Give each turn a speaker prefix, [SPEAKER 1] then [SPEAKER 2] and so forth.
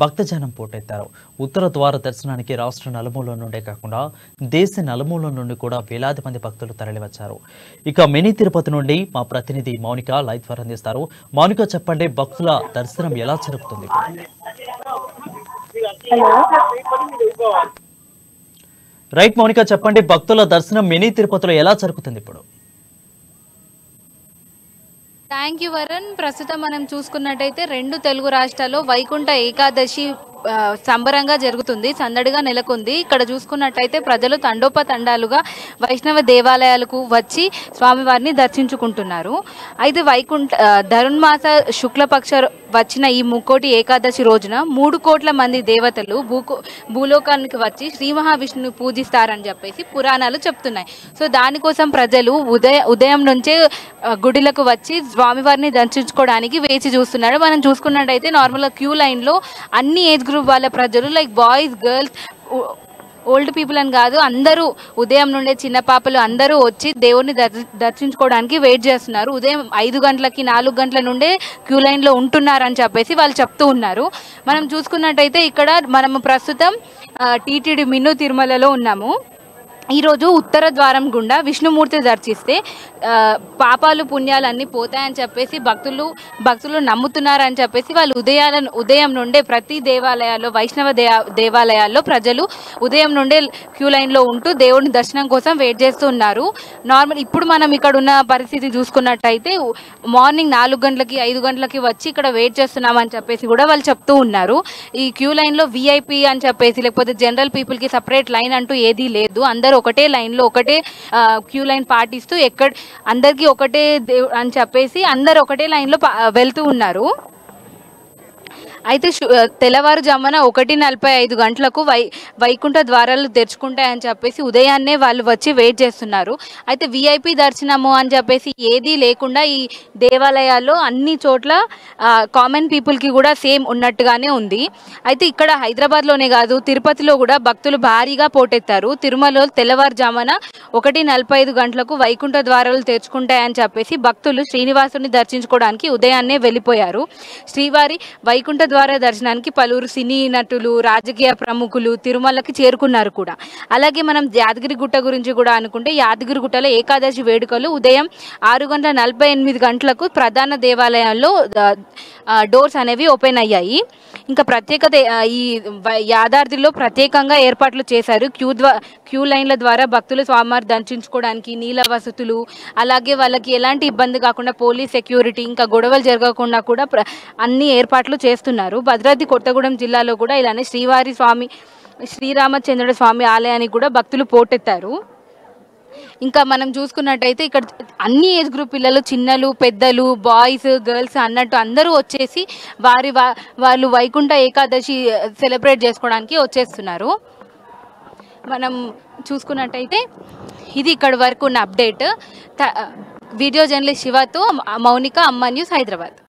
[SPEAKER 1] భక్తజనం పోటెత్తారు. ఉత్తర ద్వార దర్శనానికి రాష్ట్ర నలుమూలల నుండే కాకుండా దేశ నలుమూలల నుండి కూడా వేలాది మంది భక్తులు తరలివచ్చారు. ఇక మినీ తిరుపతి నుండి మా ప్రతినిధి మౌనిక లైవ్ ద్వారా అందిస్తారు. మౌనిక, చెప్పండి, భక్తుల దర్శనం ఎలా జరుగుతుంది? రైట్ మౌనిక, చెప్పండి, భక్తుల దర్శనం మినీ తిరుపతిలో ఎలా జరుగుతుంది ఇప్పుడు?
[SPEAKER 2] Thank you Varun. ప్రస్తుతం మనం చూసుకున్నట్టయితే రెండు తెలుగు రాష్ట్రాల్లో వైకుంఠ ఏకాదశి సంబరంగా జరుగుతుంది, సందడిగా నెలకొంది. ఇక్కడ చూసుకున్నట్టయితే ప్రజలు తండోపతండాలుగా వైష్ణవ దేవాలయాలకు వచ్చి స్వామివారిని దర్శించుకుంటున్నారు. అయితే ధనుర్మాస శుక్లపక్ష వచ్చిన ఈ ముక్కోటి ఏకాదశి రోజున 3 కోట్ల మంది దేవతలు భూలోకానికి వచ్చి శ్రీ మహావిష్ణుని పూజిస్తారని చెప్పేసి పురాణాలు చెప్తున్నాయి. సో దానికోసం ప్రజలు ఉదయం నుంచే గుడిలకు వచ్చి స్వామివారిని దర్శించుకోవడానికి వేచి చూస్తున్నారు. మనం చూసుకున్నట్టయితే నార్మల్గా క్యూ లైన్లో అన్ని ఏజ్ గ్రూప్ వాళ్ళ ప్రజలు, like boys, girls, old people అని కాదు, అందరూ ఉదయం నుండే చిన్న పాపలు అందరూ వచ్చి దేవుడిని దర్శించుకోవడానికి వెయిట్ చేస్తున్నారు. ఉదయం 5 గంటలకి 4 గంటల నుండే క్యూ లైన్లో ఉంటున్నారని చెప్పేసి వాళ్ళు చెప్తూ ఉన్నారు. మనం చూసుకున్నట్టయితే ఇక్కడ మనము ప్రస్తుతం టీటీడీ మిన్ను తిరుమలలో ఉన్నాము. ఈరోజు ఉత్తర ద్వారం గుండా విష్ణుమూర్తి దర్శిస్తే పాపాలు పుణ్యాలన్నీ పోతాయని చెప్పేసి భక్తులు నమ్ముతున్నారని చెప్పేసి వాళ్ళు ఉదయం నుండే ప్రతి దేవాలయాల్లో, వైష్ణవ దేవాలయాల్లో ప్రజలు ఉదయం నుండే క్యూ లైన్లో ఉంటూ దేవుడిని దర్శనం కోసం వెయిట్ చేస్తూ ఉన్నారు. ఇప్పుడు మనం ఇక్కడ ఉన్న పరిస్థితి చూసుకున్నట్టయితే మార్నింగ్ 4 గంటలకి 5 గంటలకి వచ్చి ఇక్కడ వెయిట్ చేస్తున్నామని చెప్పేసి కూడా వాళ్ళు చెప్తూ ఉన్నారు. ఈ క్యూ లైన్లో VIP అని చెప్పేసి, లేకపోతే జనరల్ పీపుల్కి సపరేట్ లైన్ అంటూ ఏదీ లేదు. అందరూ ఒకటే లైన్లో ఒకటే క్యూ లైన్ పాటిస్తూ అందరికీ ఒకటే అని చెప్పేసి అందరు ఒకటే లైన్లో వెళ్తూ ఉన్నారు. అయితే తెల్లవారుజామున 1:45 గంటలకు వైకుంఠ ద్వారాలు తెరుచుకుంటాయని చెప్పేసి ఉదయాన్నే వాళ్ళు వచ్చి వెయిట్ చేస్తున్నారు. అయితే VIP దర్శనము అని చెప్పేసి ఏదీ లేకుండా ఈ దేవాలయాల్లో అన్ని చోట్ల కామన్ పీపుల్కి కూడా సేమ్ ఉన్నట్టుగానే ఉంది. అయితే ఇక్కడ హైదరాబాద్లోనే కాదు, తిరుపతిలో కూడా భక్తులు భారీగా పోటెత్తారు. తిరుమలలో తెల్లవారుజామున 1:45 గంటలకు వైకుంఠ ద్వారాలు తెరుచుకుంటాయని చెప్పేసి భక్తులు శ్రీనివాసుని దర్శించుకోవడానికి ఉదయాన్నే వెళ్ళిపోయారు. శ్రీవారి వైకుంఠ ద్వారా దర్శనానికి పలువురు సినీ నటులు, రాజకీయ ప్రముఖులు తిరుమలకి చేరుకున్నారు కూడా. అలాగే మనం యాదగిరిగుట్ట గురించి కూడా అనుకుంటే, యాదగిరిగుట్టలో ఏకాదశి వేడుకలు ఉదయం 6:48 గంటలకు ప్రధాన దేవాలయాల్లో డోర్స్ అనేవి ఓపెన్ అయ్యాయి. ఇంకా ప్రత్యేకత, ఈ యాదాద్రిలో ప్రత్యేకంగా ఏర్పాట్లు చేశారు. క్యూ లైన్ల ద్వారా భక్తులు స్వామివారి దర్శించుకోవడానికి నీళ్ళ వసతులు, అలాగే వాళ్ళకి ఎలాంటి ఇబ్బంది కాకుండా పోలీస్ సెక్యూరిటీ, ఇంకా గొడవలు జరగకుండా కూడా అన్ని ఏర్పాట్లు చేస్తున్నారు. భద్రాద్రి కొత్తగూడెం జిల్లాలో కూడా ఇలానే శ్రీరామచంద్రుడి స్వామి ఆలయానికి కూడా భక్తులు పోటెత్తారు. ఇంకా మనం చూసుకున్నట్టయితే ఇక్కడ అన్ని ఏజ్ గ్రూప్ పిల్లలు, చిన్నలు, పెద్దలు, బాయ్స్, గర్ల్స్ అన్నట్టు అందరూ వచ్చేసి వాళ్ళు వైకుంఠ ఏకాదశి సెలబ్రేట్ చేసుకోవడానికి వచ్చేస్తున్నారు. మనం చూసుకున్నట్టయితే ఇది ఇక్కడ వరకు ఉన్న అప్డేట్. వీడియో జర్నలిస్ట్ శివతో మౌనిక, అమ్మ న్యూస్, హైదరాబాద్.